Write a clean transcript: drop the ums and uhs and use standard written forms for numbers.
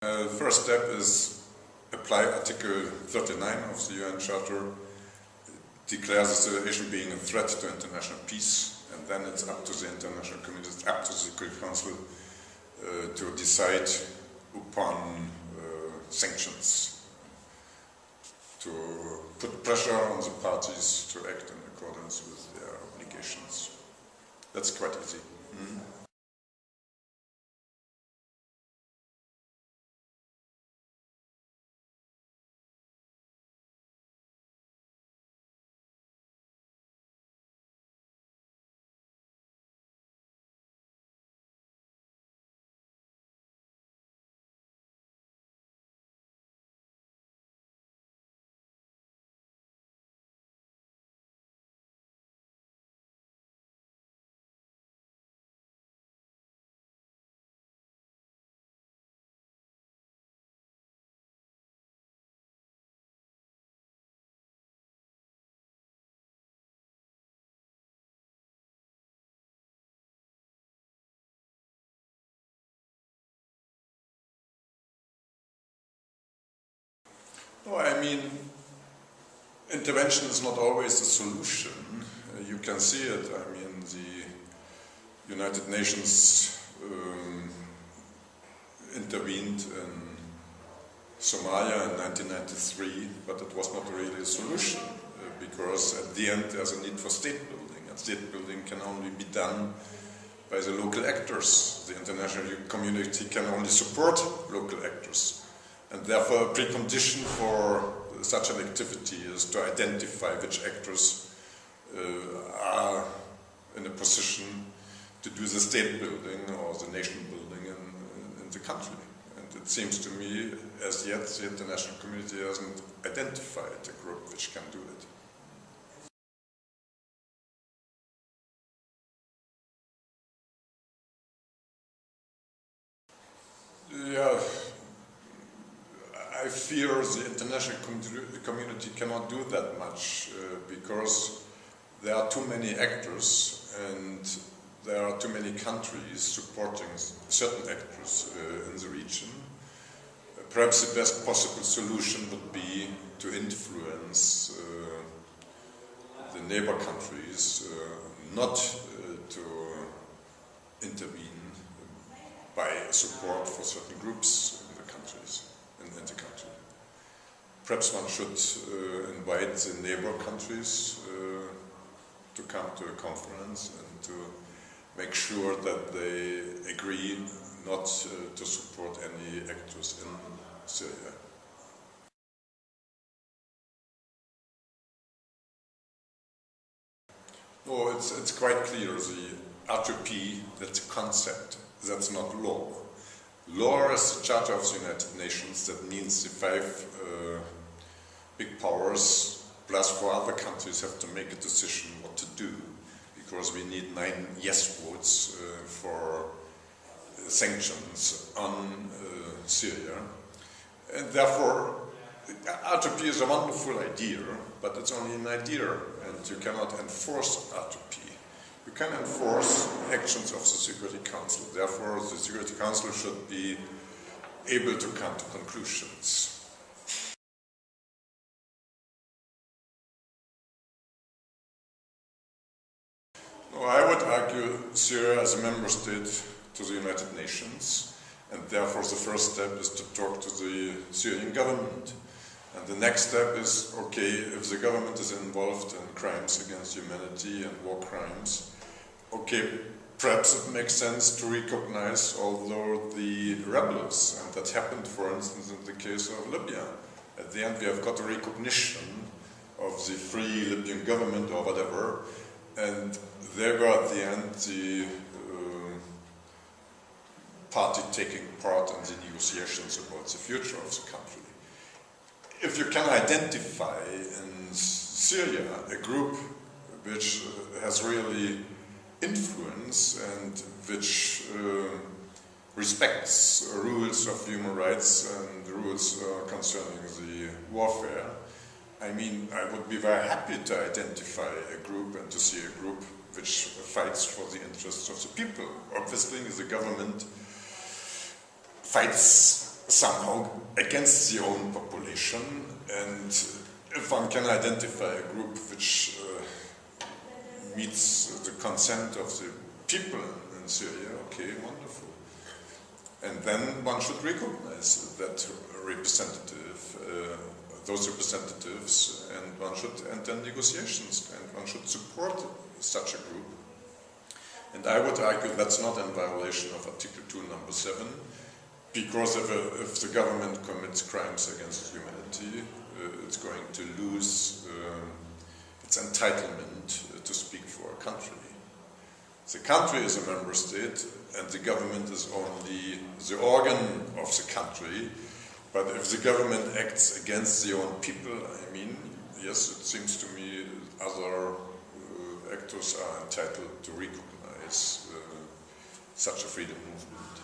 The first step is apply Article 39 of the UN Charter, declare the situation being a threat to international peace, and then it's up to the international community, it's up to the Security Council to decide upon sanctions, to put pressure on the parties to act in accordance with their obligations. That's quite easy. No, I mean, intervention is not always the solution. You can see it. I mean, the United Nations intervened in Somalia in 1993, but it was not really a solution because at the end there's a need for state building, and state building can only be done by the local actors. The international community can only support local actors. And therefore, a precondition for such an activity is to identify which actors are in a position to do the state building or the nation building in the country. And it seems to me, as yet, the international community hasn't identified a group which can do it. Yeah. I fear the international community cannot do that much because there are too many actors and there are too many countries supporting certain actors in the region. Perhaps the best possible solution would be to influence the neighbor countries not to intervene by support for certain groups in the countries. In the country. Perhaps one should invite the neighbor countries to come to a conference and to make sure that they agree not to support any actors in Syria. No, it's quite clear. The R2P, that's a concept, that's not law. Law is the Charter of the United Nations. That means the 5 big powers plus 4 other countries have to make a decision what to do, because we need 9 yes votes for sanctions on Syria. And therefore, R2P is a wonderful idea, but it's only an idea, and you cannot enforce R2P. You can enforce actions of the Security Council. Therefore, the Security Council should be able to come to conclusions. No, I would argue Syria as a member state to the United Nations, and therefore the first step is to talk to the Syrian government. And the next step is, okay, if the government is involved in crimes against humanity and war crimes, okay, perhaps it makes sense to recognize although the rebels, and that happened, for instance, in the case of Libya. At the end we have got a recognition of the free Libyan government or whatever, and they were at the end the party taking part in the negotiations about the future of the country. If you can identify in Syria a group which has really influence and which respects rules of human rights and rules concerning the warfare, I mean, I would be very happy to identify a group and to see a group which fights for the interests of the people. Obviously, the government fights somehow against the own population, and if one can identify a group which meets the consent of the people in Syria, okay, wonderful. And then one should recognize that those representatives, and one should enter negotiations, and one should support such a group. And I would argue that's not in violation of Article 2, number 7, because if the government commits crimes against humanity, it's going to lose its entitlement to speak for a country. The country is a member state, and the government is only the organ of the country. But if the government acts against the own people, I mean, yes, it seems to me other actors are entitled to recognize such a freedom movement.